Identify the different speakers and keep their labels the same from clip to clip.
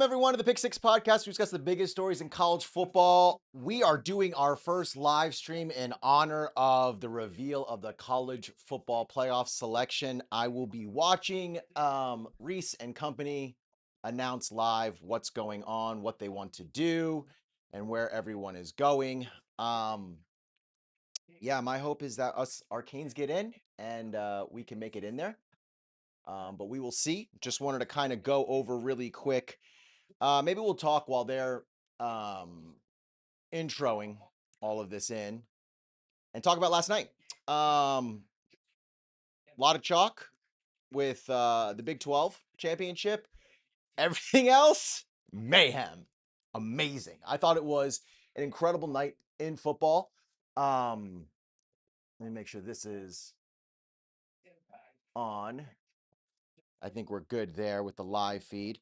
Speaker 1: everyone, to the Pick Six podcast. We discuss the biggest stories in college football. We are doing our first live stream in honor of the reveal of the college football playoff selection. I will be watching Reese and company announce live what's going on, what they want to do, and where everyone is going. Yeah, my hope is that us Arcanes get in and we can make it in there. But we will see. Just wanted to kind of go over really quick. Maybe we'll talk while they're um, introing all of this in and talk about last night. A lot of chalk with the Big 12 championship. Everything else, mayhem. Amazing. I thought it was an incredible night in football. Let me make sure this is on. I think we're good there with the live feed.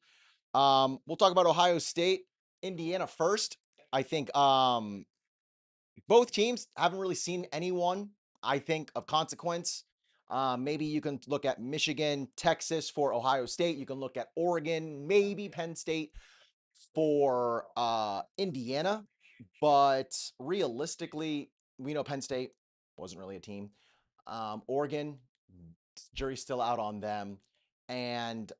Speaker 1: We'll talk about Ohio State, Indiana first. I think both teams haven't really seen anyone, I think, of consequence. Maybe you can look at Michigan, Texas for Ohio State. You can look at Oregon, maybe Penn State for Indiana. But realistically, we know Penn State wasn't really a team. Oregon, jury's still out on them. And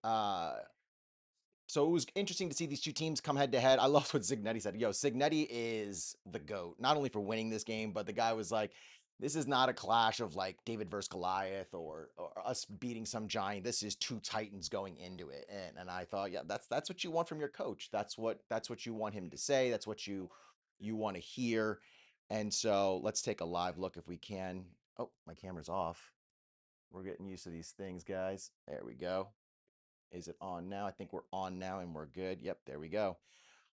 Speaker 1: so it was interesting to see these two teams come head to head. I love what Zignetti said. Yo, Zignetti is the GOAT, not only for winning this game, but the guy was like, this is not a clash of like David versus Goliath or us beating some giant. This is two titans going into it. And I thought, yeah, that's what you want from your coach. That's what you want him to say. That's what you want to hear. And so let's take a live look if we can. Oh, my camera's off. We're getting used to these things, guys. There we go. Is it on now? I think we're on now and we're good. Yep, there we go.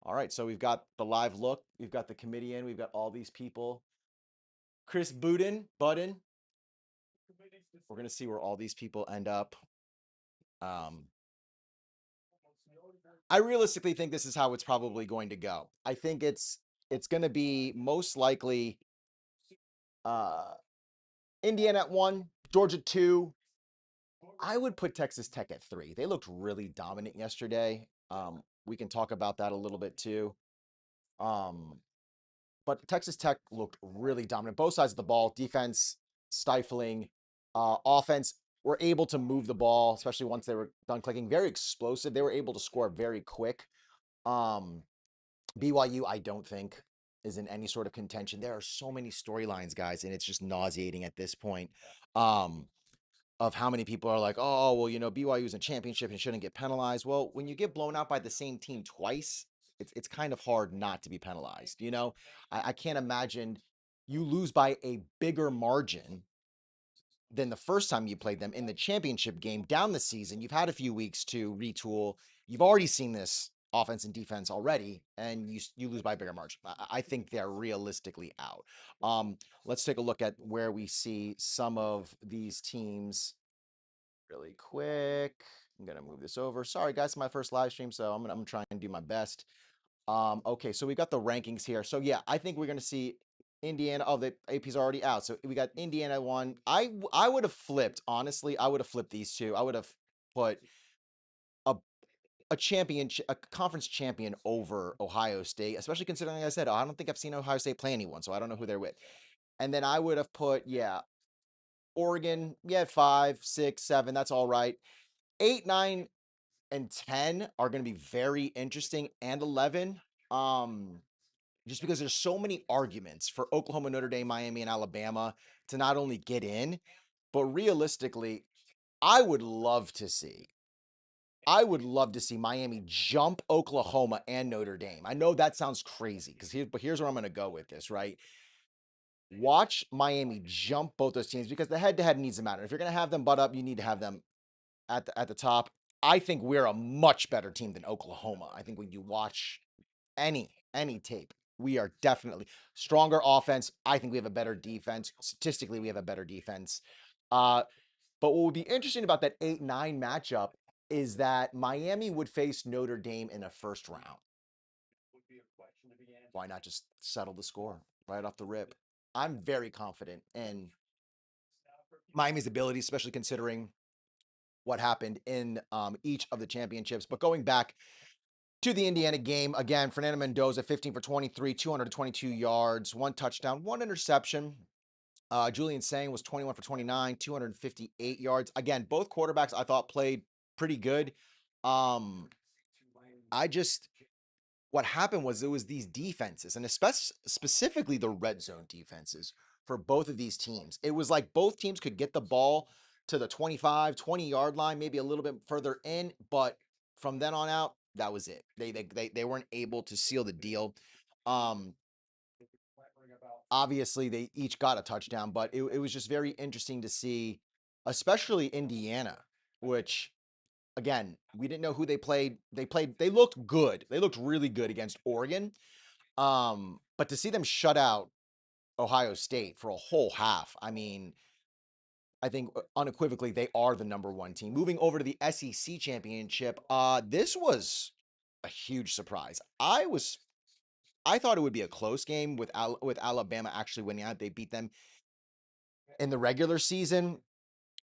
Speaker 1: All right, so we've got the live look. We've got the committee in. We've got all these people. Chris Budden. We're going to see where all these people end up. Um, I realistically think this is how it's probably going to go. I think it's going to be most likely uh, Indiana at 1, Georgia 2. I would put Texas Tech at 3. They looked really dominant yesterday. We can talk about that a little bit too. Um, but Texas Tech looked really dominant. Both sides of the ball, defense stifling, offense were able to move the ball, especially once they were done clicking. Very explosive. They were able to score very quick. Um, BYU, I don't think is in any sort of contention. There are so many storylines, guys, and it's just nauseating at this point. Of how many people are like, oh, well, BYU's in championship and shouldn't get penalized. Well, when you get blown out by the same team twice, it's kind of hard not to be penalized. I can't imagine you lose by a bigger margin than the first time you played them in the championship game down the season. You've had a few weeks to retool. You've already seen this offense and defense already, and you lose by a bigger margin. I think they're realistically out. Let's take a look at where we see some of these teams really quick. I'm gonna move this over. Sorry, guys, it's my first live stream, so I'm trying to do my best. Okay, so we got the rankings here. So yeah, I think we're gonna see Indiana. Oh, the AP's already out. So we got Indiana 1. I would have flipped, honestly. I would have flipped these two. I would have put a a conference champion over Ohio State, especially considering, like I said, I don't think I've seen Ohio State play anyone, so I don't know who they're with. And then I would have put, yeah, Oregon, yeah, 5, 6, 7. That's all right. 8, 9, and 10 are going to be very interesting, and 11. Just because there's so many arguments for Oklahoma, Notre Dame, Miami, and Alabama to not only get in, but realistically, I would love to see. I would love to see Miami jump Oklahoma and Notre Dame. I know that sounds crazy but here's where I'm going to go with this, right? Watch Miami jump both those teams because the head-to-head needs to matter. If you're going to have them butt up, you need to have them at the top. I think we're a much better team than Oklahoma. I think when you watch any tape, we are definitely stronger offense. I think we have a better defense. Statistically, we have a better defense. But what would be interesting about that 8-9 matchup is that Miami would face Notre Dame in a first round. Why not just settle the score right off the rip? I'm very confident in Miami's ability, especially considering what happened in each of the championships. But going back To the Indiana game, again, Fernando Mendoza, 15 for 23, 222 yards, 1 touchdown, 1 interception. Julian Sang was 21 for 29, 258 yards. Again, both quarterbacks I thought played pretty good. Um, I just what happened was it was these defenses, and specifically the red zone defenses for both of these teams. It was like both teams could get the ball to the 25, 20-yard line, maybe a little bit further in, but from then on out, that was it. They weren't able to seal the deal. Um, Obviously, they each got a touchdown, but it was just very interesting to see, especially Indiana, which again, we didn't know who they played. They looked good. They looked really good against Oregon. But to see them shut out Ohio State for a whole half, I mean, I think unequivocally they are the number one team. Moving over to the SEC championship, this was a huge surprise. I thought it would be a close game with Alabama actually winning out. They beat them in the regular season.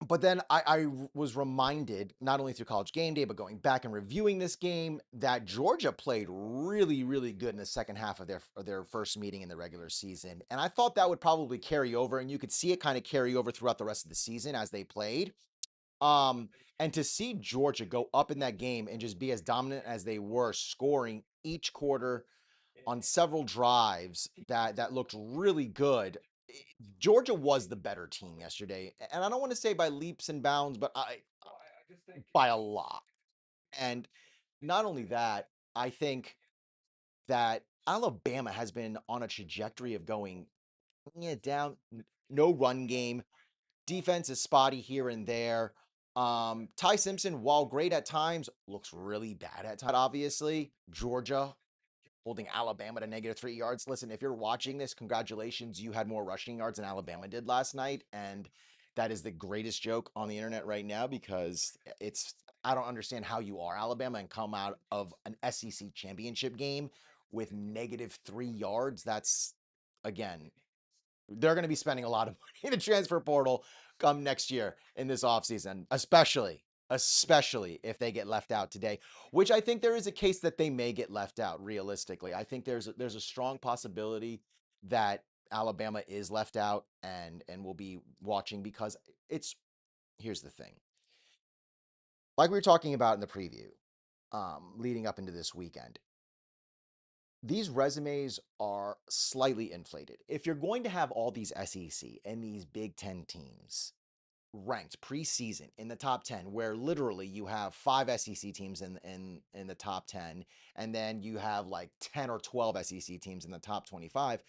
Speaker 1: But then I was reminded, not only through College Game Day, but going back and reviewing this game, that Georgia played really, really good in the second half of their first meeting in the regular season. And I thought that would probably carry over, and you could see it kind of carry over throughout the rest of the season as they played. And to see Georgia go up in that game and just be as dominant as they were, scoring each quarter on several drives that looked really good. Georgia was the better team yesterday, and I don't want to say by leaps and bounds, but by a lot. And not only that, I think that Alabama has been on a trajectory of going down, no run game, defense is spotty here and there. Ty Simpson, while great at times, looks really bad at times. Obviously, Georgia holding Alabama to -3 yards. Listen, if you're watching this, congratulations. You had more rushing yards than Alabama did last night. And that is the greatest joke on the internet right now because I don't understand how you are Alabama and come out of an SEC championship game with -3 yards. That's, again, they're going to be spending a lot of money in the transfer portal come next year in this offseason, especially if they get left out today, which I think there is a case that they may get left out realistically. I think there's a strong possibility that Alabama is left out and will be watching because it's here's the thing. Like we were talking about in the preview, leading up into this weekend, these resumes are slightly inflated. If you're going to have all these SEC and these Big Ten teams ranked preseason in the top 10, where literally you have 5 SEC teams in the top 10, and then you have like 10 or 12 SEC teams in the top 25,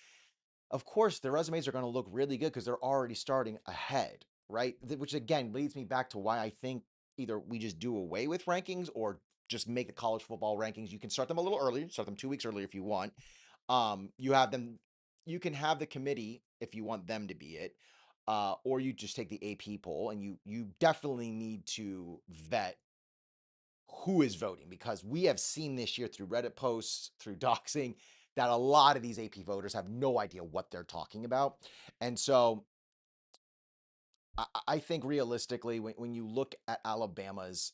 Speaker 1: of course, their resumes are going to look really good because they're already starting ahead, right? Which again leads me back to why I think either we just do away with rankings or just make the college football rankings. You can start them a little earlier, start them 2 weeks earlier if you want. You have them, you can have the committee if you want them to be it, or you just take the AP poll, and you definitely need to vet who is voting because we have seen this year through Reddit posts, through doxing, that a lot of these AP voters have no idea what they're talking about. And so I think realistically, when you look at Alabama's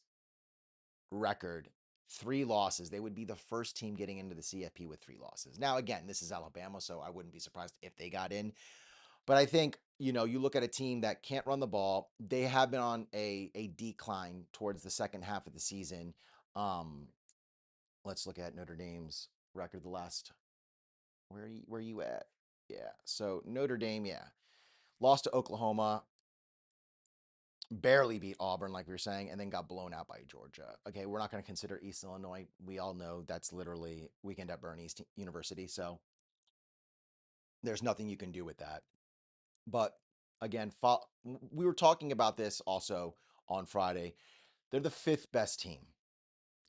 Speaker 1: record, 3 losses, they would be the first team getting into the CFP with 3 losses. Now, again, this is Alabama, so I wouldn't be surprised if they got in. But I think, you look at a team that can't run the ball. They have been on a decline towards the second half of the season. Um, let's look at Notre Dame's record the last. Where are you at? Yeah. So Notre Dame, yeah, lost to Oklahoma, barely beat Auburn, like we were saying, and then got blown out by Georgia. Okay, we're not going to consider East Illinois. We all know that's literally weekend at Bern East University. So there's nothing you can do with that. But again, we were talking about this also on Friday. They're the 5th best team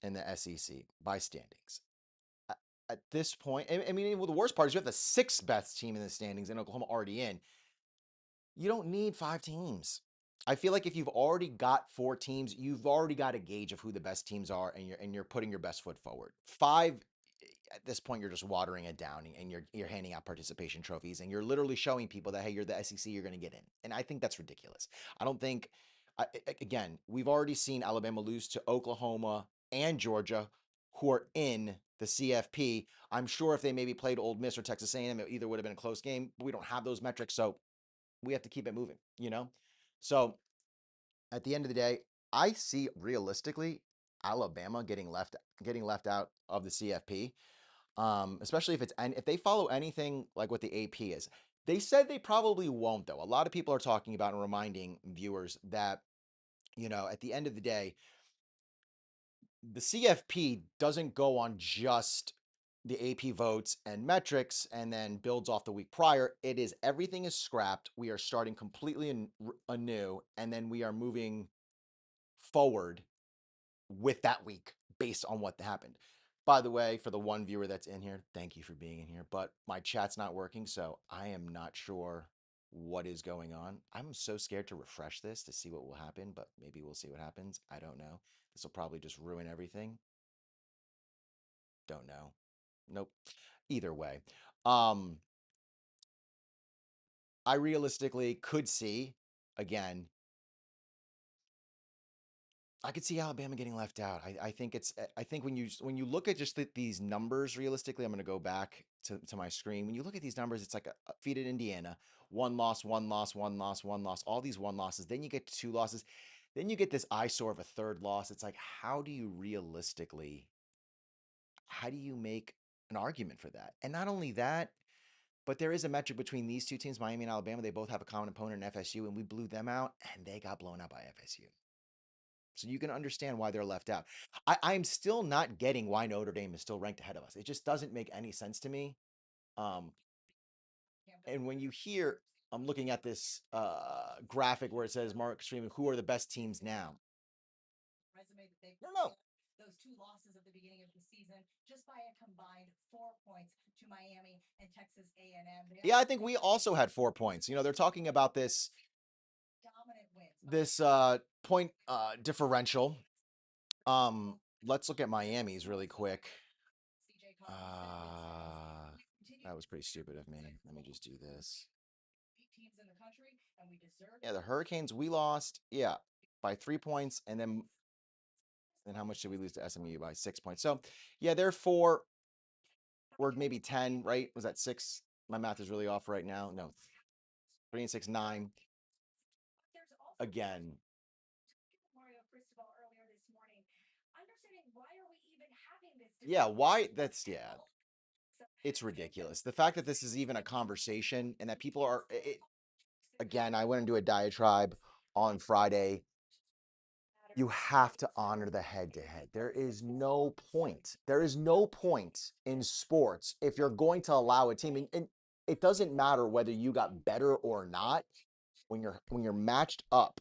Speaker 1: in the SEC by standings. At this point, I mean, well, the worst part is you have the 6th best team in the standings and Oklahoma already in. You don't need 5 teams. I feel like if you've already got 4 teams, you've already got a gauge of who the best teams are, and you're putting your best foot forward. 5, at this point, you're just watering it down, and you're handing out participation trophies, and you're literally showing people that, hey, you're the SEC, you're going to get in. And I think that's ridiculous. I don't think. Again, we've already seen Alabama lose to Oklahoma and Georgia, who are in the CFP. I'm sure if they maybe played Ole Miss or Texas A&M, it either would have been a close game, but we don't have those metrics, so we have to keep it moving, you know? So at the end of the day, I see realistically Alabama getting left out of the CFP, especially if it's and if they follow anything like what the AP is. They said they probably won't, though. A lot of people are talking about and reminding viewers that at the end of the day, the CFP doesn't go on just the AP votes and metrics and then builds off the week prior. It is everything is scrapped. We are starting completely anew, and then we are moving forward with that week based on what happened. By the way, for the one viewer that's in here, thank you for being in here. But my chat's not working, so I am not sure what is going on. I'm so scared to refresh this to see what will happen, but maybe we'll see what happens. I don't know. This will probably just ruin everything. Don't know. Nope. Either way, um, I realistically could see again. I could see Alabama getting left out. I think it's. I think when you look at just these numbers realistically, I'm going to go back to my screen. When you look at these numbers, it's like a defeated Indiana, one loss, one loss, one loss, one loss. All these one losses. Then you get to two losses. Then you get this eyesore of a third loss. It's like, how do you realistically? How do you make an argument for that? And not only that, but there is a metric between these two teams, Miami and Alabama. They both have a common opponent in FSU, and we blew them out, and they got blown out by FSU. So you can understand why they're left out. I'm still not getting why Notre Dame is still ranked ahead of us. It just doesn't make any sense to me. Um, and when you hear, I'm looking at this graphic where it says Mark streaming, who are the best teams now? No, no. Those two losses at the beginning of the season, just by a combined 4 points to Miami and Texas A&M. Yeah, I think we also had 4 points. They're talking about this point differential. Let's look at Miami's really quick. That was pretty stupid of me. Let me just do this. Yeah, the Hurricanes we lost, yeah, by 3 points, and then how much did we lose to SMU by 6 points? So yeah, they're 4 or maybe 10, right? Was that 6? My math is really off right now. No, 3 and 6, 9. Again, yeah, why? It's ridiculous. The fact that this is even a conversation and that people are, again, I went into a diatribe on Friday. You have to honor the head to head. There is no point. There is no point in sports if you're going to allow a team, and it doesn't matter whether you got better or not. When you're matched up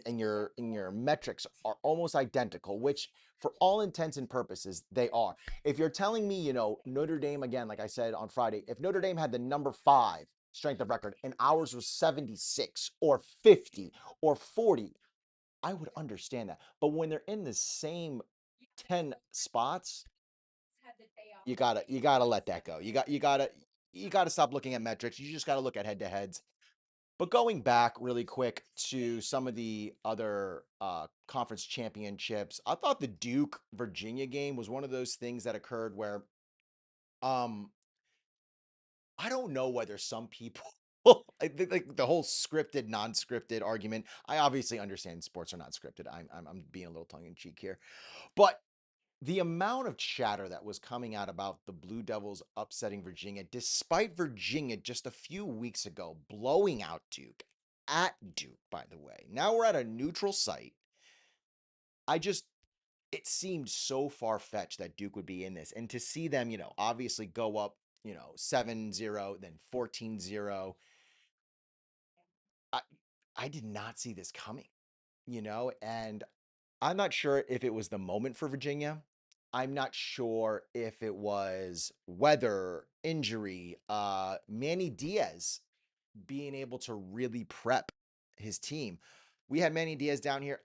Speaker 1: and your metrics are almost identical, which for all intents and purposes they are. If you're telling me, Notre Dame, again, like I said on Friday, if Notre Dame had the number 5 strength of record and ours was 76 or 50 or 40, I would understand that. But when they're in the same 10 spots, you gotta let that go. You gotta stop looking at metrics. You just gotta look at head to heads. But going back really quick to some of the other conference championships, I thought the Duke Virginia game was one of those things that occurred where um I don't know whether some people I think like the whole scripted non-scripted argument. I obviously understand sports are not scripted. I'm being a little tongue in cheek here. But the amount of chatter that was coming out about the Blue Devils upsetting Virginia, despite Virginia just a few weeks ago blowing out Duke at Duke, by the way. Now we're at a neutral site. It seemed so far fetched that Duke would be in this. And to see them, obviously go up, 7-0, then 14-0. I, I did not see this coming, and I'm not sure if it was the moment for Virginia. I'm not sure if it was weather, injury, Manny Diaz being able to really prep his team. We had Manny Diaz down here.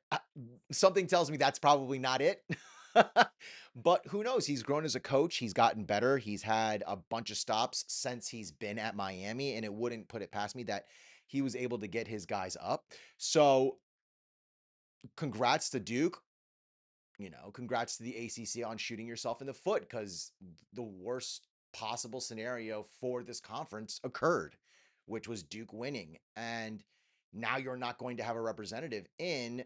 Speaker 1: Something tells me that's probably not it. But who knows? He's grown as a coach. He's gotten better. He's had a bunch of stops since he's been at Miami, and it wouldn't put it past me that he was able to get his guys up. So congrats to Duke. congrats to the ACC on shooting yourself in the foot, because the worst possible scenario for this conference occurred, which was Duke winning. And now you're not going to have a representative in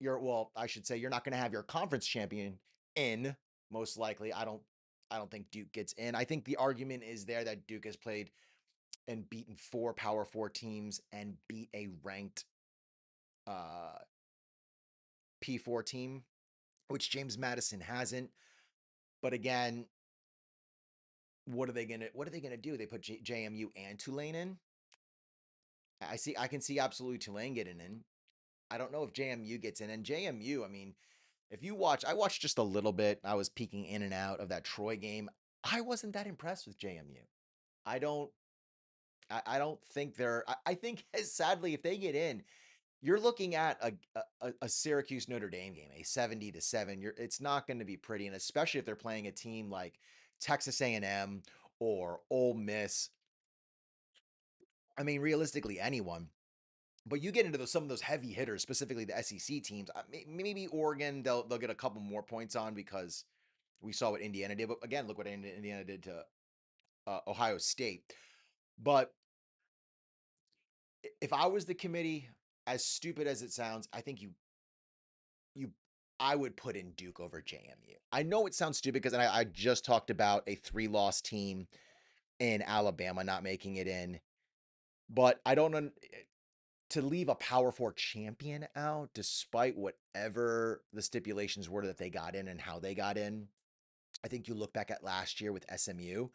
Speaker 1: well, I should say you're not going to have your conference champion in, most likely. I don't think Duke gets in. I think the argument is there that Duke has played and beaten 4 Power 4 teams and beat a ranked uh, P4 team, which James Madison hasn't. But again, what are they gonna do? They put JMU and Tulane in. I can see absolutely Tulane getting in. I don't know if JMU gets in. And JMU, I mean, if you watch, I watched just a little bit. I was peeking in and out of that Troy game. I wasn't that impressed with JMU. I don't I don't think they're I think sadly, if they get in, you're looking at a Syracuse Notre Dame game, a 70-7. It's not going to be pretty, and especially if they're playing a team like Texas A&M or Ole Miss. I mean, realistically, anyone. But you get into some of those heavy hitters, specifically the SEC teams. Maybe Oregon, they'll get a couple more points on because we saw what Indiana did. But again, look what Indiana did to Ohio State. But if I was the committee, as stupid as it sounds, I think you I would put in Duke over JMU. I know it sounds stupid because I just talked about a 3-loss team in Alabama not making it in, but I don't to leave a Power 4 champion out, despite whatever the stipulations were that they got in and how they got in. I think you look back at last year with SMU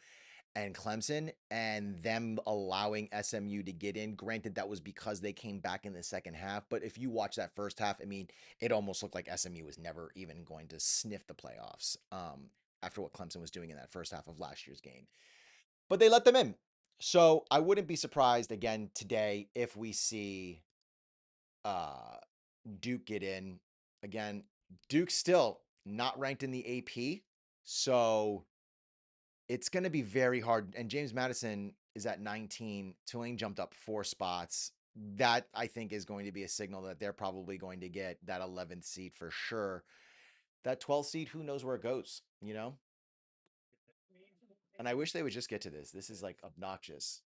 Speaker 1: and Clemson and them allowing SMU to get in. Granted, that was because they came back in the second half. But if you watch that first half, I mean, it almost looked like SMU was never even going to sniff the playoffs after what Clemson was doing in that first half of last year's game. But they let them in. So I wouldn't be surprised again today if we see uh, Duke get in. Again, Duke still not ranked in the AP. So it's going to be very hard. And James Madison is at 19. Tulane jumped up 4 spots. That, I think, is going to be a signal that they're probably going to get that 11th seed for sure. That 12th seed, who knows where it goes? And I wish they would just get to this. This is like obnoxious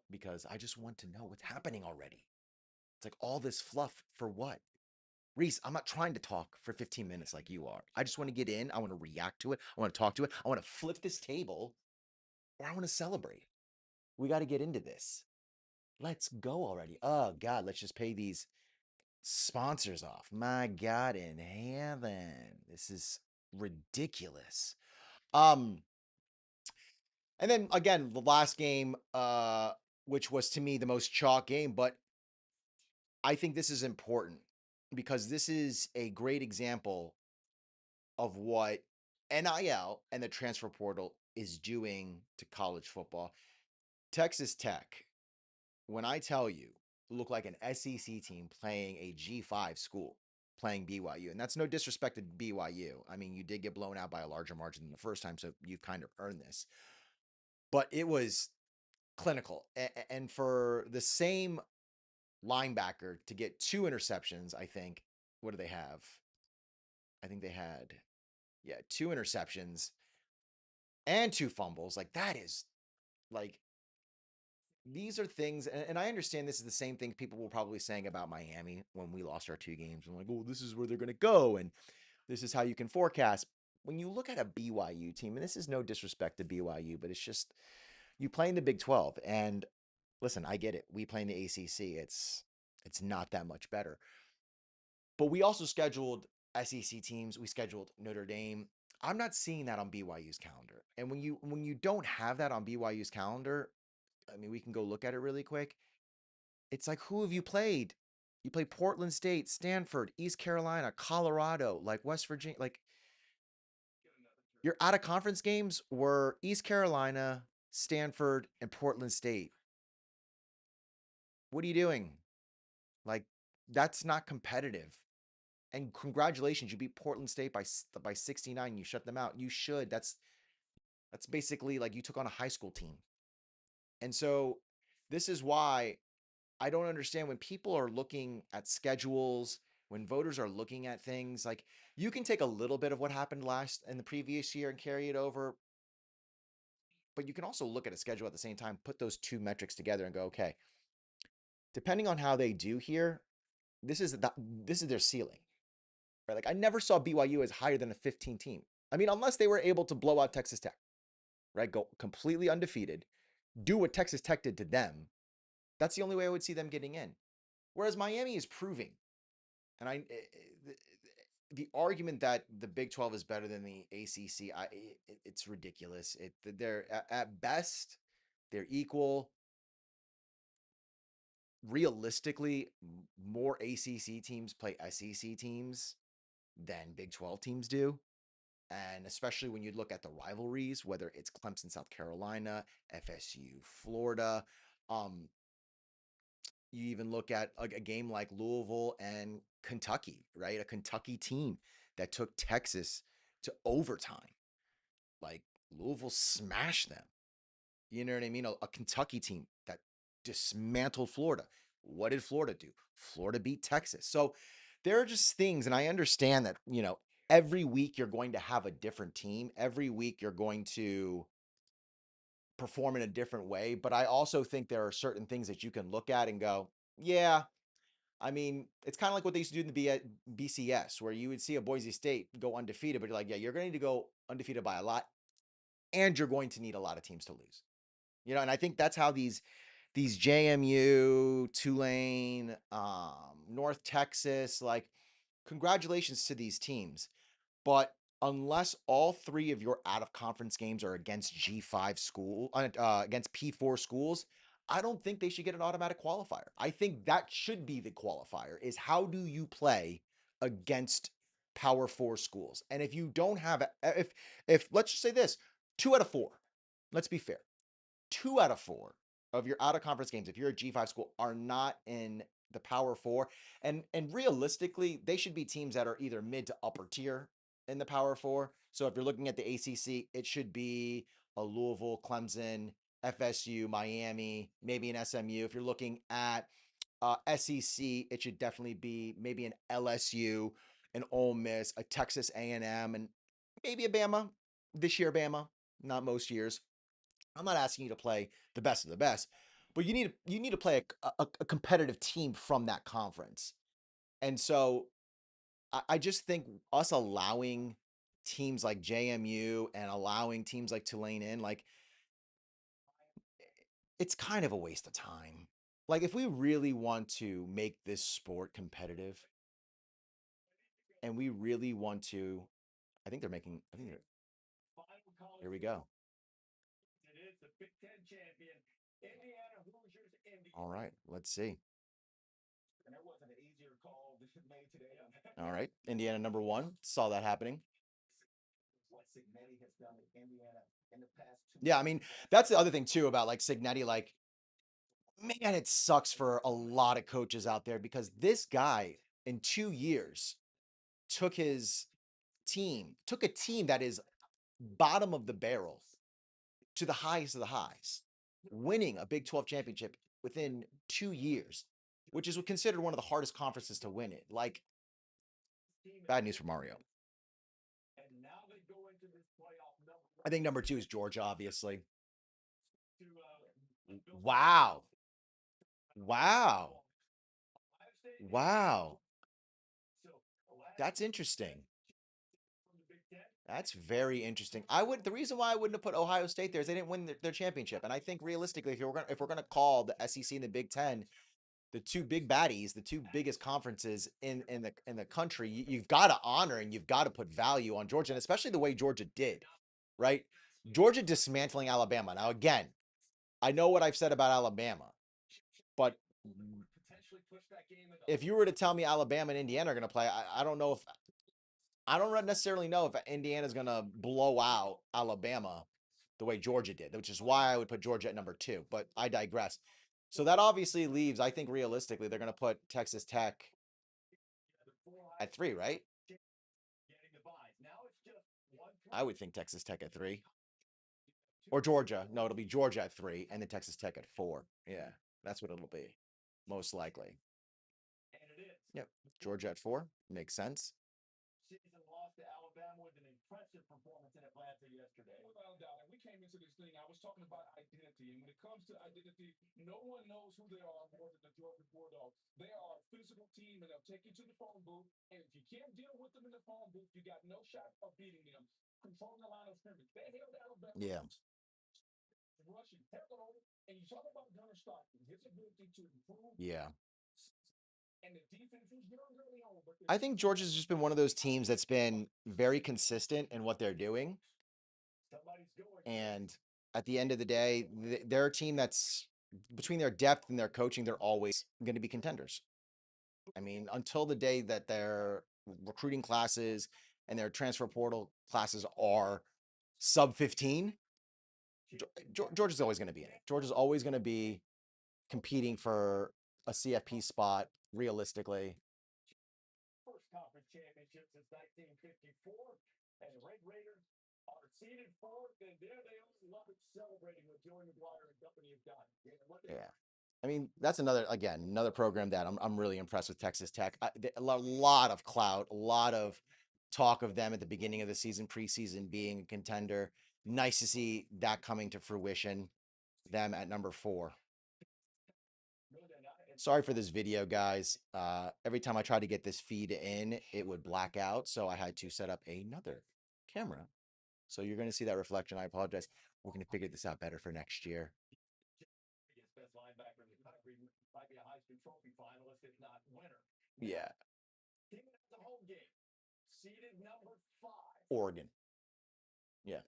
Speaker 1: because I just want to know what's happening already. It's like all this fluff for what? Reese, I'm not trying to talk for 15 minutes like you are. I just want to get in. I want to react to it. I want to talk to it. I want to flip this table, or I want to celebrate. We got to get into this. Let's go already. Oh God, let's just pay these sponsors off. My God in heaven. This is ridiculous. Um, and then again, the last game, which was to me the most chalk game, but I think this is important because this is a great example of what NIL and the transfer portal is doing to college football. Texas Tech, when I tell you, look like an SEC team playing a G5 school, playing BYU. And that's no disrespect to BYU. I mean, you did get blown out by a larger margin than the first time, so you've kind of earned this. But it was clinical. And for the same linebacker to get 2 interceptions, I think, what do they have? I think they had, 2 interceptions and 2 fumbles. Like, that is like, these are things, and I understand this is the same thing people were probably saying about Miami when we lost our 2 games. I'm like, oh, this is where they're going to go, and this is how you can forecast. When you look at a BYU team, and this is no disrespect to BYU, but it's just you play in the Big 12, and listen, I get it. We play in the ACC. It's not that much better, but we also scheduled SEC teams. We scheduled Notre Dame. I'm not seeing that on BYU's calendar, and when you don't have that on BYU's calendar, I mean, we can go look at it really quick. It's like, who have you played? You play Portland State, Stanford, East Carolina, Colorado, like West Virginia. Like, your out of conference games were East Carolina, Stanford, and Portland State. What are you doing? Like, that's not competitive. And congratulations, you beat Portland State by 69. You shut them out. You should. That's basically like you took on a high school team. And so this is why I don't understand when people are looking at schedules when voters are looking at things, like you can take a little bit of what happened last in the previous year and carry it over, but you can also look at a schedule at the same time, put those two metrics together and go, okay, depending on how they do here, this is their ceiling. Right? Like I never saw BYU as higher than a 15 team. I mean, unless they were able to blow out Texas Tech, right? Go completely undefeated, do what Texas Tech did to them. That's the only way I would see them getting in. Whereas Miami is proving, and the argument that the Big 12 is better than the ACC, it's ridiculous. They're at best they're equal. Realistically, more ACC teams play SEC teams than Big 12 teams do. And especially when you look at the rivalries, whether it's Clemson, South Carolina, FSU, Florida, um, you even look at a game like Louisville and Kentucky, right? A Kentucky team that took Texas to overtime. Like Louisville smashed them. You know what I mean? A Kentucky team that dismantled Florida. What did Florida do? Florida beat Texas. So there are just things, and I understand that, every week you're going to have a different team. Every week you're going to perform in a different way. But I also think there are certain things that you can look at and go, yeah, I mean, it's kind of like what they used to do in the BCS, where you would see a Boise State go undefeated, but you're like, yeah, you're going to need to go undefeated by a lot, and you're going to need a lot of teams to lose. And I think that's how these JMU, Tulane, North Texas, like, congratulations to these teams. But unless all three of your out of conference games are against G5 school, against P4 schools, I don't think they should get an automatic qualifier. I think that should be the qualifier, is how do you play against Power 4 schools? And if you don't have, if let's just say this, 2 out of 4, let's be fair, 2 out of 4 of your out of conference games, if you're a G5 school, are not in the Power 4. And realistically, they should be teams that are either mid to upper tier in the Power 4. So if you're looking at the ACC, it should be a Louisville, Clemson, FSU, Miami, maybe an SMU. If you're looking at SEC, it should definitely be maybe an LSU, an Ole Miss, a Texas A&M, and maybe a Bama. This year, Bama, not most years. I'm not asking you to play the best of the best, but you need to play a competitive team from that conference. And so I just think us allowing teams like JMU and allowing teams like Tulane in, like, it's kind of a waste of time. Like, if we really want to make this sport competitive and we really want to, I think they're, here we go. All right, let's see. All right, Indiana number 1. Saw that happening. Yeah, I mean, that's the other thing too about like Signetti. Like, man, it sucks for a lot of coaches out there because this guy in 2 years took a team that is bottom of the barrel to the highest of the highs, winning a Big 12 championship within 2 years, which is considered one of the hardest conferences to win it. Like, bad news for Mario. I think number 2 is Georgia, obviously. Wow. Wow. Wow. That's interesting. That's very interesting. The reason why I wouldn't have put Ohio State there is they didn't win their championship. And I think realistically, if we're gonna call the SEC and the Big Ten the two big baddies, the two biggest conferences in the country, you've got to honor and you've got to put value on Georgia, and especially the way Georgia did, right? Georgia dismantling Alabama. Now, again, I know what I've said about Alabama, but if you were to tell me Alabama and Indiana are going to play, I don't necessarily know if Indiana is going to blow out Alabama the way Georgia did, which is why I would put Georgia at number 2. But I digress. So that obviously leaves, I think realistically, they're going to put Texas Tech at 3, right? I would think Texas Tech at 3. Or Georgia. No, it'll be Georgia at 3 and then Texas Tech at 4. Yeah, that's what it'll be, most likely. Yep. Georgia at 4 makes sense.
Speaker 2: Season loss to Alabama with an impressive performance in Atlanta yesterday.
Speaker 3: Without a doubt. And we came into this thing, I was talking about identity. And when it comes to identity, no one knows who they are more than the Georgia Bulldogs. They are a physical team, and they'll take you to the phone booth. And if you can't deal with them in the phone booth, you got no shot of beating them. Controlling the line of scrimmage. They held Alabama.
Speaker 1: Yeah.
Speaker 3: Rushing, tempo, and you talk about Gunnar Stockton, his ability to improve.
Speaker 1: Yeah.
Speaker 3: And the defense was very early on. But
Speaker 1: I think Georgia's just been one of those teams that's been very consistent in what they're doing. And at the end of the day, they're a team that's between their depth and their coaching, they're always going to be contenders. I mean, until the day that their recruiting classes and their transfer portal classes are sub 15, Georgia's always going to be in it. Georgia's always going to be competing for a CFP spot realistically.
Speaker 2: First conference championship since 1954, and the Red Raiders are seeded fourth, and there they are, love it, celebrating what Joey McGuire and company have done.
Speaker 1: Yeah. I mean, that's another program that I'm really impressed with. Texas Tech. A lot of clout, a lot of talk of them at the beginning of the season, preseason being a contender. Nice to see that coming to fruition. Them at number 4. Sorry for this video, guys. Every time I tried to get this feed in, it would black out, so I had to set up another camera. So you're going to see that reflection. I apologize. We're going to figure this out better for next year.
Speaker 2: Best linebacker in the country, might be a Heisman Trophy finalist, if not winner.
Speaker 1: Yeah.
Speaker 2: Team has a home game. Seeded number 5.
Speaker 1: Oregon. Yeah.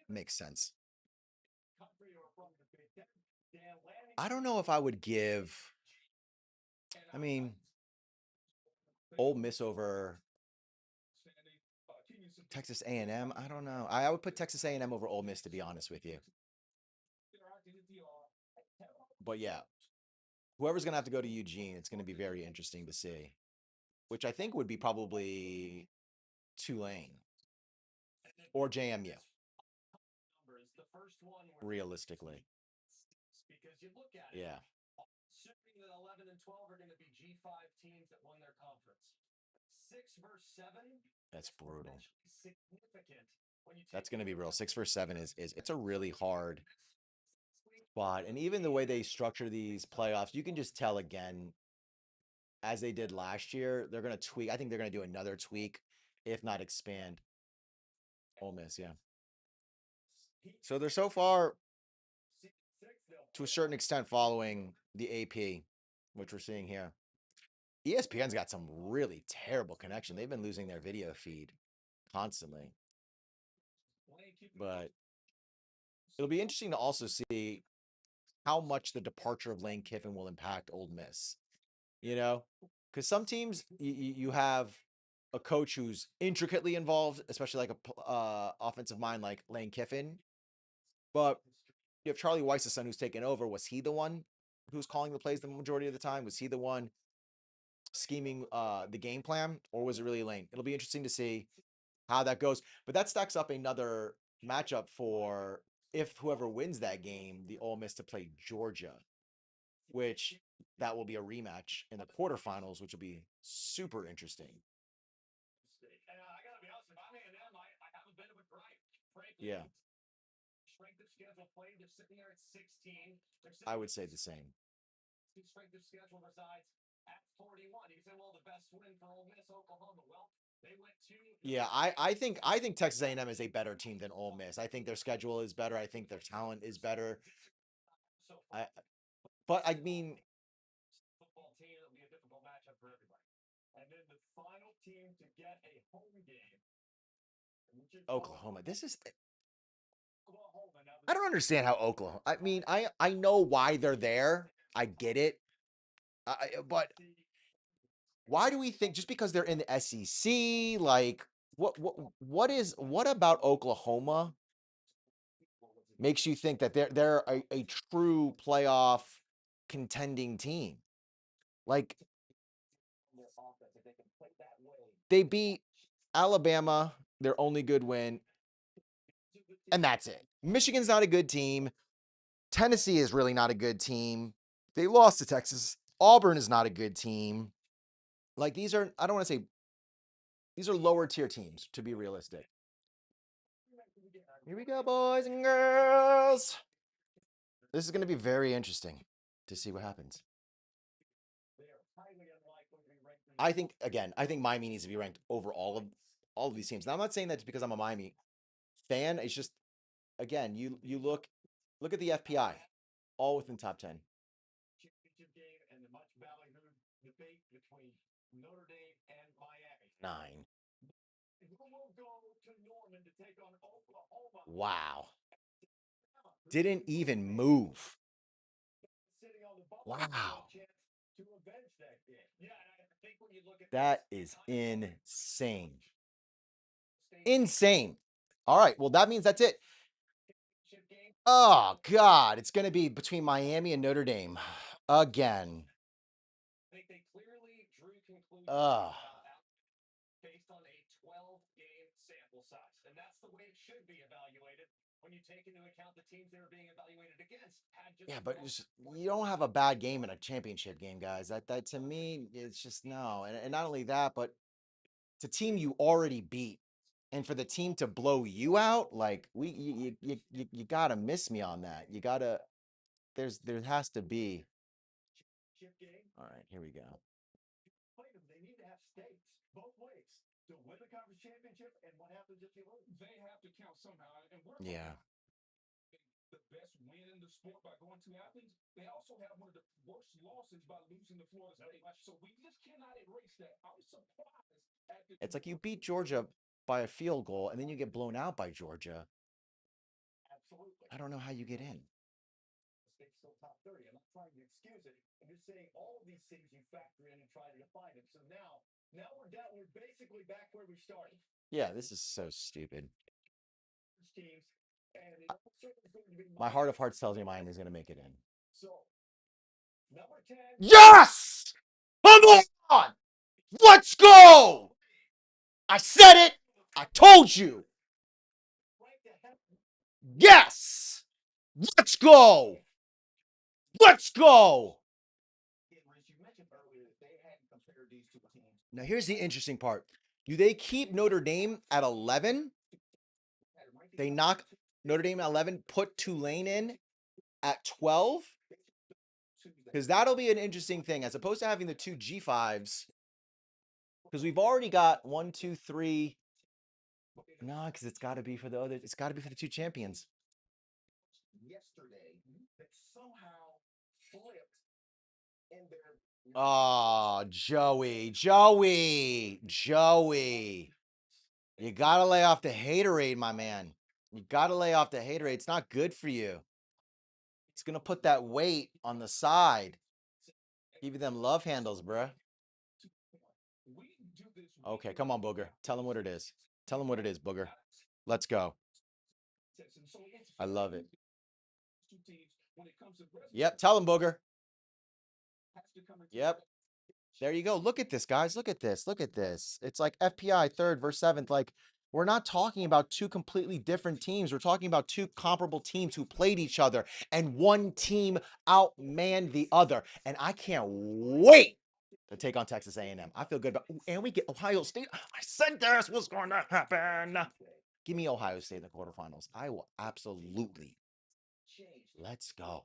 Speaker 1: Makes sense. I don't know if I would give. I mean, Ole Miss over Texas A&M. I don't know. I would put Texas A&M over Ole Miss, to be honest with you. But yeah, whoever's going to have to go to Eugene, it's going to be very interesting to see, which I think would be probably Tulane or JMU. Realistically.
Speaker 2: Because you look at it.
Speaker 1: Yeah.
Speaker 2: Assuming that 11 and 12 are going to be G5 teams that won their conference. 6 versus 7.
Speaker 1: That's brutal.
Speaker 2: Significant.
Speaker 1: That's going to be real. 6 versus 7 is it's a really hard spot. And even the way they structure these playoffs, you can just tell again, as they did last year, they're going to tweak. I think they're going to do another tweak, if not expand. Ole Miss, yeah. So they're so far, to a certain extent, following the AP, which we're seeing here. ESPN's got some really terrible connection. They've been losing their video feed constantly. But it'll be interesting to also see how much the departure of Lane Kiffin will impact Ole Miss. You know, because some teams you have a coach who's intricately involved, especially like a offensive mind like Lane Kiffin. But you have Charlie Weiss's son who's taken over. Was he the one who's calling the plays the majority of the time? Was he the one scheming the game plan, or was it really Lane? It'll be interesting to see how that goes. But that stacks up another matchup for, if whoever wins that game, the Ole Miss to play Georgia, which that will be a rematch in the quarterfinals, which will be super interesting.
Speaker 2: And I gotta be honest, if I'm A&M, I have a bit of a gripe. Frankly,
Speaker 1: Yeah.
Speaker 2: Strength of schedule played, they're sitting there at 16.
Speaker 1: I would say the same.
Speaker 2: Strength of schedule resides at 41. You say, well, the best win for Ole Miss, Oklahoma. Well, they went to.
Speaker 1: Yeah, I think Texas A&M is a better team than Ole Miss. I think their schedule is better. I think their talent is better. But I mean,
Speaker 2: football team, it'll be a difficult matchup for everybody. And then the final team to get a home game.
Speaker 1: Oklahoma. This is. I don't understand how Oklahoma. I mean, I know why they're there. I get it. But why do we think just because they're in the SEC, like what about Oklahoma makes you think that they're a true playoff contending team? Like, they beat Alabama, their only good win, and that's it. Michigan's not a good team. Tennessee is really not a good team. They lost to Texas Auburn is not a good team. Like these are, I don't want to say, these are lower tier teams, to be realistic. Here we go, boys and girls. This is going to be very interesting to see what happens. I think, again, I think Miami needs to be ranked over all of these teams. Now, I'm not saying that just because I'm a Miami fan. It's just, again, you look at the FPI, all within top 10.
Speaker 2: Championship game and the much ballyhooed debate between Notre Dame and Miami.
Speaker 1: 9.
Speaker 2: Who will go to Norman to take on Oklahoma?
Speaker 1: Wow. Didn't even move.
Speaker 2: Sitting on the bubble,
Speaker 1: Wow.
Speaker 2: chance to avenge that game. Yeah, I think when you look at
Speaker 1: That is insane. Insane. All right. Well, that means that's it.
Speaker 2: game,
Speaker 1: Oh, God. It's going to be between Miami and Notre Dame again.
Speaker 2: I think they clearly drew conclusions
Speaker 1: Ugh.
Speaker 2: based on a 12-game sample size, and that's the way it should be evaluated when you take into account the teams they were being evaluated against.
Speaker 1: Yeah, but you don't have a bad game in a championship game, guys. That to me, it's just no. And not only that, but it's a team you already beat, and for the team to blow you out, like you gotta miss me on that. You gotta. There has to be. All right, here we go.
Speaker 2: They need to have stakes both ways to win the conference championship, and what happens if you lose?
Speaker 3: They have to count somehow. And we're
Speaker 1: Yeah.
Speaker 3: the best win in the sport by going to Athens. They also have one of the worst losses by losing to Florida State. So we just cannot erase that. I'm surprised at the.
Speaker 1: It's like you beat Georgia by a field goal, and then you get blown out by Georgia.
Speaker 2: Absolutely.
Speaker 1: I don't know how you get in.
Speaker 2: State's still top 30. I'm not trying to excuse it. I'm just saying all of these things you factor in and try to define them. So now we're down. We're basically back where we started.
Speaker 1: Yeah, this is so stupid.
Speaker 2: Teams, and it also is going to be
Speaker 1: My heart of hearts tells me Miami's going to make it in.
Speaker 2: So, number 10.
Speaker 1: Yes! Come on! Let's go! I said it. I told you. Yes! Let's go! Let's go! Now, here's the interesting part. Do they keep Notre Dame at 11? They knock Notre Dame at 11, put Tulane in at 12? Because that'll be an interesting thing, as opposed to having the two G5s. Because we've already got 1, 2, 3. No, because it's got to be for the other. It's got to be for the two champions.
Speaker 2: Yesterday, that somehow flipped in their.
Speaker 1: Oh, Joey. You got to lay off the haterade, my man. You got to lay off the haterade. It's not good for you. It's going to put that weight on the side. Give you them love handles, bruh. Okay, come on, Booger. Tell him what it is. Tell him what it is, Booger. Let's go. I love it. Yep, tell him, Booger. Yep. There you go. Look at this, guys. Look at this. Look at this. It's like FPI 3rd versus 7th. Like, we're not talking about two completely different teams. We're talking about two comparable teams who played each other, and one team outmanned the other. And I can't wait to take on Texas A&M. I feel good about. Ooh, and we get Ohio State. I said this was going to happen. Give me Ohio State in the quarterfinals. I will absolutely. Let's go.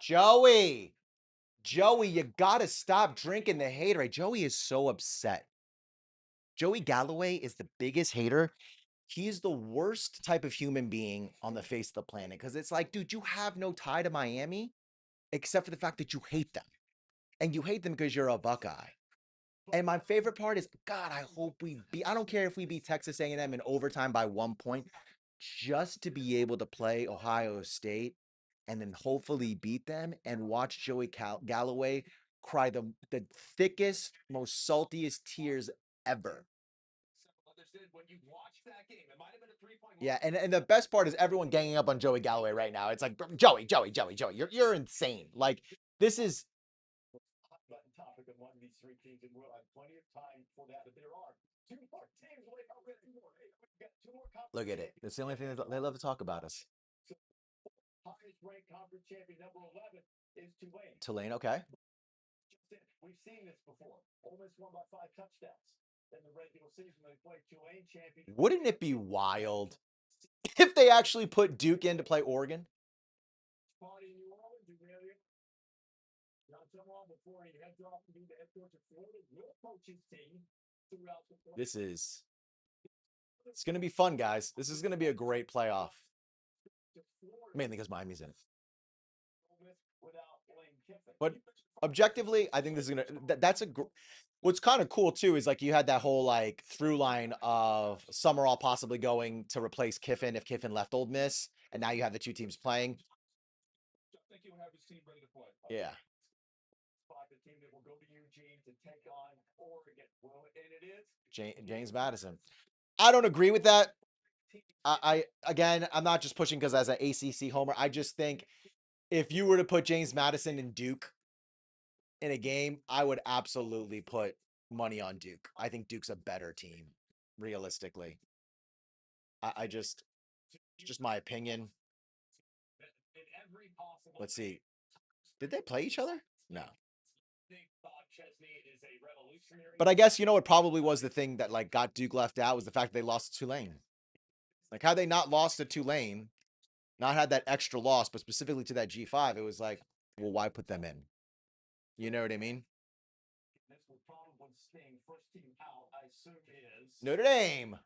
Speaker 1: Joey, you got to stop drinking the haterade. Joey is so upset. Joey Galloway is the biggest hater. He's the worst type of human being on the face of the planet, because it's like, dude, you have no tie to Miami except for the fact that you hate them. And you hate them because you're a Buckeye. And my favorite part is, God, I hope we beat. I don't care if we beat Texas A&M in overtime by 1 point, just to be able to play Ohio State and then hopefully beat them and watch Joey Galloway cry the thickest, most saltiest tears ever. Yeah, and the best part is everyone ganging up on Joey Galloway right now. It's like, Joey, you're insane. Like, this is
Speaker 2: Button topic of one of these three teams, and we'll have plenty of time for that. But there are two more teams. We've got two more.
Speaker 1: Look at it. That's the only thing they love to talk about us.
Speaker 2: Highest ranked conference champion, number 11, is Tulane.
Speaker 1: Tulane, okay.
Speaker 2: We've seen this before. Ole Miss won by 5 touchdowns in the regular season. They played Tulane champion.
Speaker 1: Wouldn't it be wild if they actually put Duke in to play Oregon?
Speaker 2: Party in New Orleans, you know, not so long before he heads off to be the head coach of Florida, your coach's team throughout the
Speaker 1: It's going to be fun, guys. This is going to be a great playoff. Mainly because Miami's in it. But objectively, I think this is going to, that's a, what's kind of cool too is like you had that whole like through line of Summerall possibly going to replace Kiffin if Kiffin left Ole Miss, and now you have the two teams playing.
Speaker 3: I think he'll have his team ready to play.
Speaker 1: Yeah.
Speaker 2: The team that will go to Eugene to take on Oregon. Well, and it is
Speaker 1: James Madison. I don't agree with that. I again, I'm not just pushing because as an ACC homer, I just think if you were to put James Madison and Duke in a game, I would absolutely put money on Duke. I think Duke's a better team, realistically. I just my opinion. Let's see. Did they play each other? No. But I guess, you know, it probably was the thing that like got Duke left out was the fact that they lost to Tulane. Like, had they not lost to Tulane, not had that extra loss, but specifically to that G5, it was like, well, why put them in? You know what I mean?
Speaker 2: This will probably sting. First team out, I assume, is
Speaker 1: Notre Dame.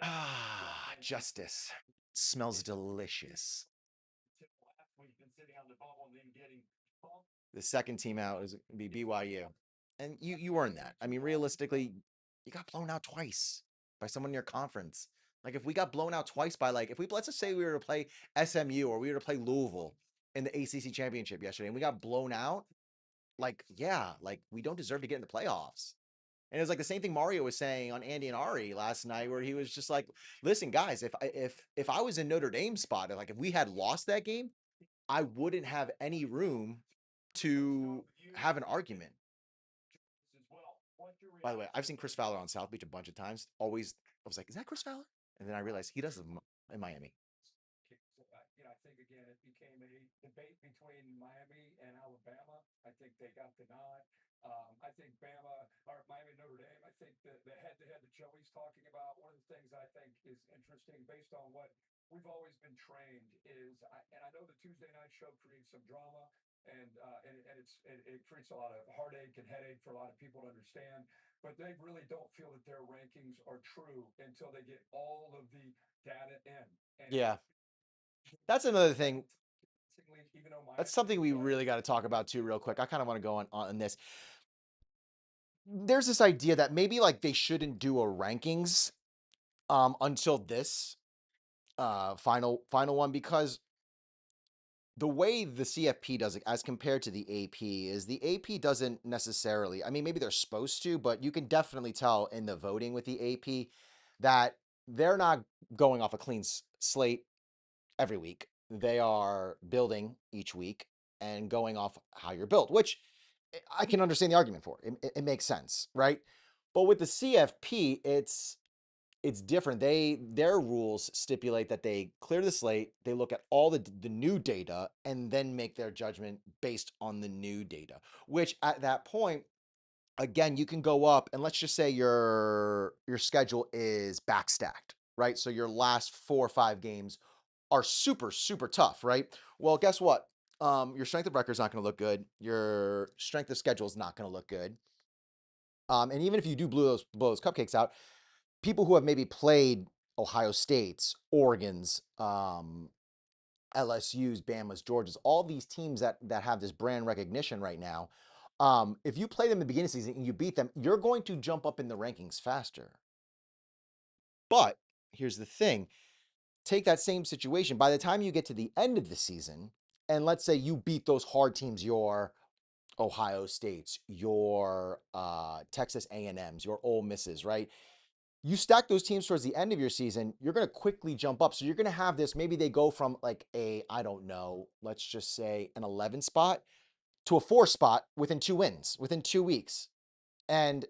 Speaker 1: Ah, justice. Smells delicious. The second team out is be BYU. And you earned that. I mean, realistically, you got blown out twice by someone in your conference. Like if we got blown out twice by like if we let's just say we were to play SMU or we were to play Louisville in the ACC championship yesterday and we got blown out, like yeah, like we don't deserve to get in the playoffs. And it was like the same thing Mario was saying on Andy and Ari last night, where he was just like, "Listen, guys, if I was in Notre Dame's spot, like if we had lost that game, I wouldn't have any room to have an argument." By the way, I've seen Chris Fowler on South Beach a bunch of times. Always, I was like, "Is that Chris Fowler?" And then I realized he does it in Miami.
Speaker 3: I think again it became a debate between Miami and Alabama. I think they got the nod. I think Bama or Miami Notre Dame. I think the head-to-head that Joey's talking about. One of the things I think is interesting, based on what we've always been trained, is and I know the Tuesday night show creates some drama, and it creates a lot of heartache and headache for a lot of people to understand. But they really don't feel that their rankings are true until they get all of the data in. And
Speaker 1: yeah. That's another thing. That's something we really got to talk about too, real quick. I kind of want to go on this. There's this idea that maybe like they shouldn't do a rankings until this final one, because the way the CFP does it as compared to the AP is the AP doesn't necessarily, I mean, maybe they're supposed to, but you can definitely tell in the voting with the AP that they're not going off a clean slate every week. They are building each week and going off how you're built, which I can understand the argument for. It makes sense, right? But with the CFP, it's different. Their rules stipulate that they clear the slate, they look at all the new data, and then make their judgment based on the new data. Which at that point, again, you can go up and let's just say your schedule is backstacked, right? So your last 4 or 5 games are super, super tough, right? Well, guess what? Your strength of record is not going to look good. Your strength of schedule is not going to look good. And even if you do blow those cupcakes out, people who have maybe played Ohio State's, Oregon's, LSU's, Bama's, Georgia's, all these teams that have this brand recognition right now, if you play them in the beginning of the season and you beat them, you're going to jump up in the rankings faster. But here's the thing. Take that same situation. By the time you get to the end of the season, and let's say you beat those hard teams, your Ohio States, your Texas A&Ms, your Ole Misses, right? You stack those teams towards the end of your season, you're going to quickly jump up. So you're going to have this, maybe they go from like a, I don't know, let's just say an 11 spot to a 4 spot within 2 wins, within 2 weeks. And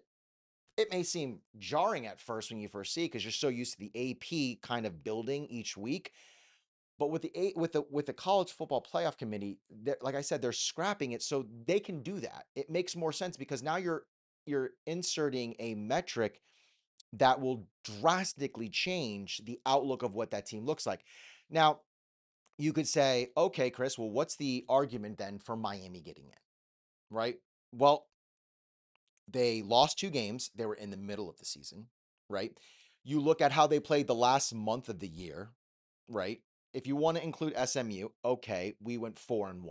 Speaker 1: it may seem jarring at first when you first see because you're so used to the AP kind of building each week. But with the college football playoff committee, like I said, they're scrapping it so they can do that. It makes more sense because now you're inserting a metric that will drastically change the outlook of what that team looks like. Now, you could say, okay, Chris, well, what's the argument then for Miami getting in? Right? Well, they lost 2 games. They were in the middle of the season, right? You look at how they played the last month of the year, right? If you want to include SMU, okay, we went 4-1.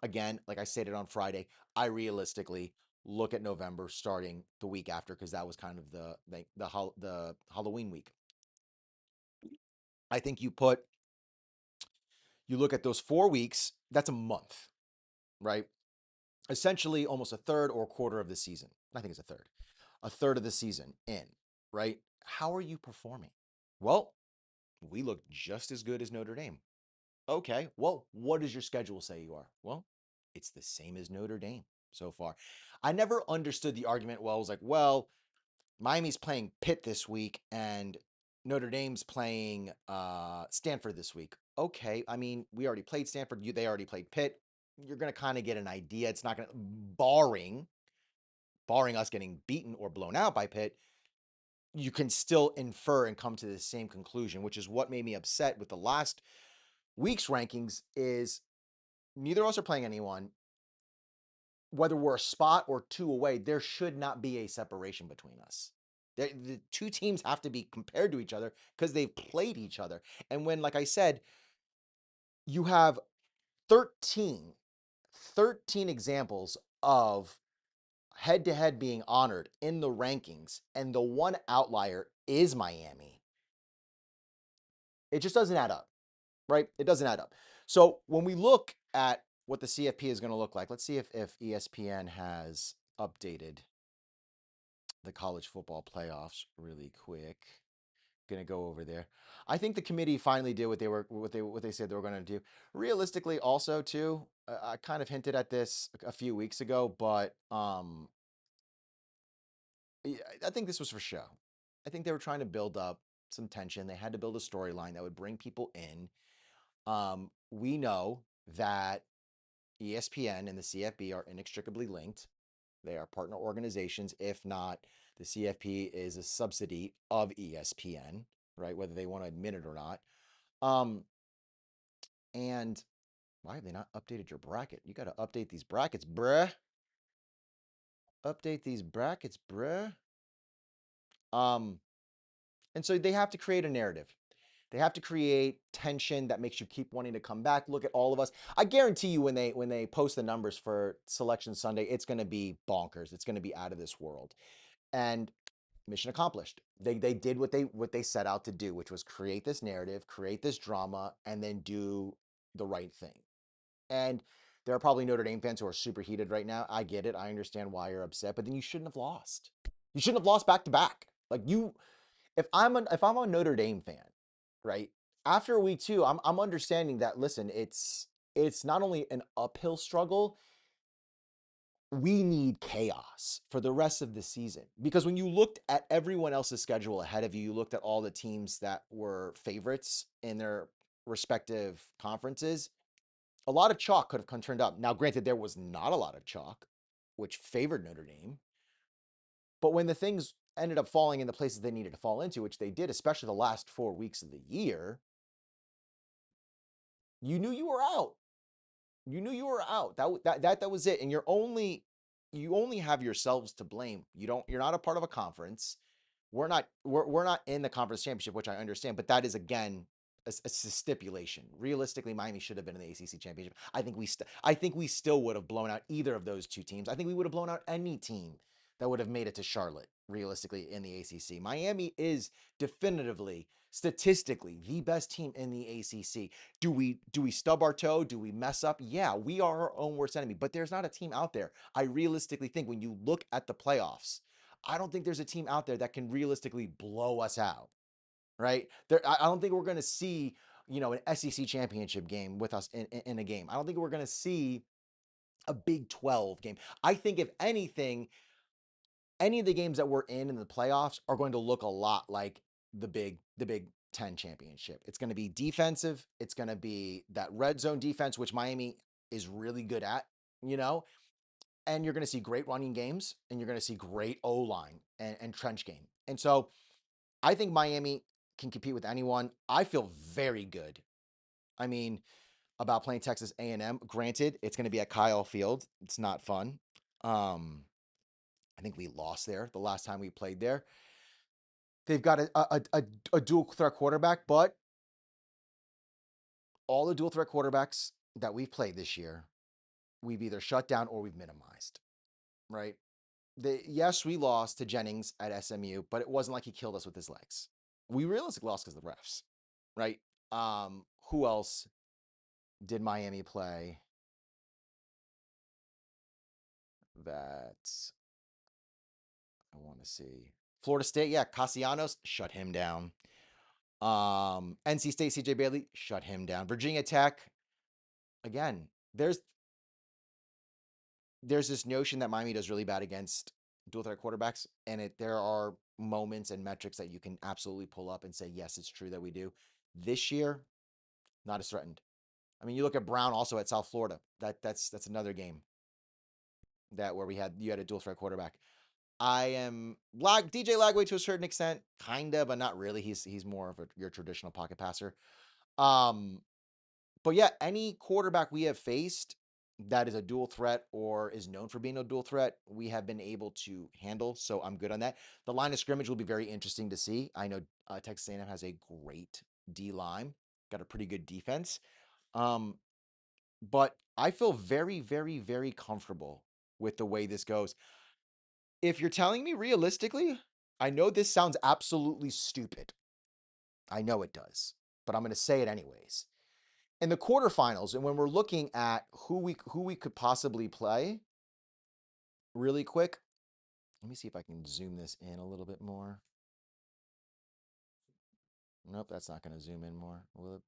Speaker 1: Again, like I stated on Friday, I realistically look at November starting the week after because that was kind of the Halloween week. I think you look at those 4 weeks, that's a month, right? Essentially almost a third or a quarter of the season. I think it's a third of the season in, right? How are you performing? Well, we look just as good as Notre Dame. Okay, well, what does your schedule say you are? Well, it's the same as Notre Dame so far. I never understood the argument. Well, I was like, well, Miami's playing Pitt this week and Notre Dame's playing Stanford this week. Okay, I mean, we already played Stanford. They already played Pitt. You're going to kind of get an idea. It's not going to, barring us getting beaten or blown out by Pitt, you can still infer and come to the same conclusion, which is what made me upset with the last week's rankings is neither of us are playing anyone. Whether we're a spot or 2 away, there should not be a separation between us. The 2 teams have to be compared to each other because they've played each other. And when, like I said, you have 13, 13 examples of head to head being honored in the rankings, and the one outlier is Miami, it just doesn't add up, right? It doesn't add up. So when we look at what the CFP is going to look like, let's see if ESPN has updated the college football playoffs really quick. Gonna go over there. I think the committee finally did what they said they were going to do. Realistically, also too, I kind of hinted at this a few weeks ago, but I think this was for show. I think they were trying to build up some tension. They had to build a storyline that would bring people in. We know that ESPN and the CFB are inextricably linked. They are partner organizations. If not, the CFP is a subsidy of ESPN, right? Whether they want to admit it or not. And why have they not updated your bracket? You got to update these brackets, bruh. Update these brackets, bruh. And so they have to create a narrative. They have to create tension that makes you keep wanting to come back. Look at all of us. I guarantee you when they post the numbers for Selection Sunday, it's going to be bonkers. It's going to be out of this world. And mission accomplished. They did what they set out to do, which was create this narrative, create this drama, and then do the right thing. And there are probably Notre Dame fans who are super heated right now. I get it. I understand why you're upset, but then you shouldn't have lost. You shouldn't have lost back to back. Like if I'm a Notre Dame fan, right? After week 2, I'm understanding that listen, it's not only an uphill struggle, we need chaos for the rest of the season. Because when you looked at everyone else's schedule ahead of you, you looked at all the teams that were favorites in their respective conferences, a lot of chalk could have turned up. Now, granted, there was not a lot of chalk, which favored Notre Dame. But when the things ended up falling in the places they needed to fall into, which they did, especially the last 4 weeks of the year, you knew you were out. You knew you were out. That was it. And you only have yourselves to blame. You're not a part of a conference. We're not in the conference championship, which I understand, but that is again a stipulation. Realistically, Miami should have been in the ACC championship. I think we still would have blown out either of those 2 teams. I think we would have blown out any team that would have made it to Charlotte, realistically, in the ACC. Miami is definitively, statistically, the best team in the ACC. Do we stub our toe? Do we mess up? Yeah, we are our own worst enemy, but there's not a team out there. I realistically think when you look at the playoffs, I don't think there's a team out there that can realistically blow us out, right? I don't think we're going to see, an SEC championship game with us in a game. I don't think we're going to see a Big 12 game. I think if anything, any of the games that we're in the playoffs are going to look a lot like the Big 10 championship. It's going to be defensive. It's going to be that red zone defense, which Miami is really good at, and you're going to see great running games, and you're going to see great O-line and trench game. And so I think Miami can compete with anyone. I feel very good. I mean, about playing Texas A&M. Granted, it's going to be at Kyle Field. It's not fun. I think we lost there the last time we played there. They've got a dual threat quarterback, but all the dual threat quarterbacks that we've played this year, we've either shut down or we've minimized, right? Yes, we lost to Jennings at SMU, but it wasn't like he killed us with his legs. We realistically lost because of the refs, right? Who else did Miami play that I want to see? Florida State, yeah, Castellanos, shut him down. NC State, CJ Bailey, shut him down. Virginia Tech, again, there's this notion that Miami does really bad against dual threat quarterbacks, and there are moments and metrics that you can absolutely pull up and say, yes, it's true that we do. This year, not as threatened. I mean, you look at Brown also at South Florida. That's another game where you had a dual threat quarterback. I am DJ Lagway to a certain extent, kind of, but not really. He's more of your traditional pocket passer. But yeah, any quarterback we have faced that is a dual threat or is known for being a dual threat, we have been able to handle. So I'm good on that. The line of scrimmage will be very interesting to see. I know Texas A&M has a great D line, got a pretty good defense. But I feel very, very, very comfortable with the way this goes. If you're telling me realistically, I know this sounds absolutely stupid. I know it does, but I'm going to say it anyways. In the quarterfinals, and when we're looking at who we could possibly play, really quick, let me see if I can zoom this in a little bit more. Nope, that's not going to zoom in more. Will it?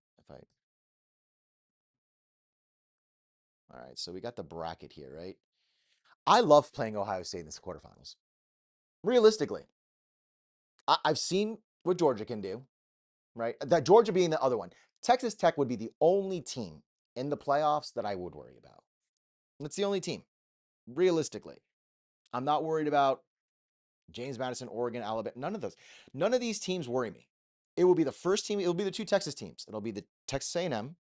Speaker 1: All right, so we got the bracket here, right? I love playing Ohio State in the quarterfinals. Realistically, I've seen what Georgia can do, right? That Georgia being the other one. Texas Tech would be the only team in the playoffs that I would worry about. That's the only team, realistically. I'm not worried about James Madison, Oregon, Alabama. None of those. None of these teams worry me. It will be the first team. It will be the two Texas teams. It'll be the Texas A&M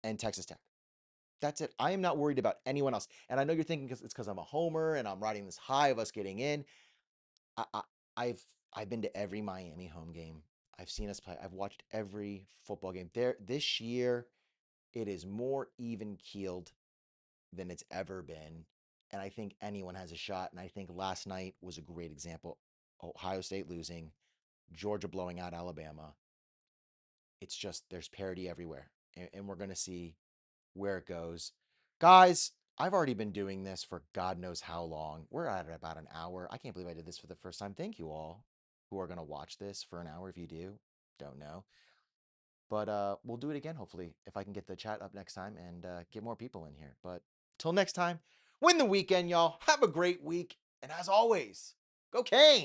Speaker 1: and Texas Tech. That's it. I am not worried about anyone else. And I know you're thinking it's because I'm a homer and I'm riding this high of us getting in. I've been to every Miami home game. I've seen us play. I've watched every football game. This year, it is more even keeled than it's ever been. And I think anyone has a shot. And I think last night was a great example. Ohio State losing, Georgia blowing out Alabama. It's just there's parity everywhere. And we're going to see where it goes. Guys, I've already been doing this for God knows how long. We're at about an hour. I can't believe I did this for the first time. Thank you all who are going to watch this for an hour. If you do, don't know. But we'll do it again, hopefully, if I can get the chat up next time and get more people in here. But till next time, win the weekend, y'all. Have a great week. And as always, go Canes!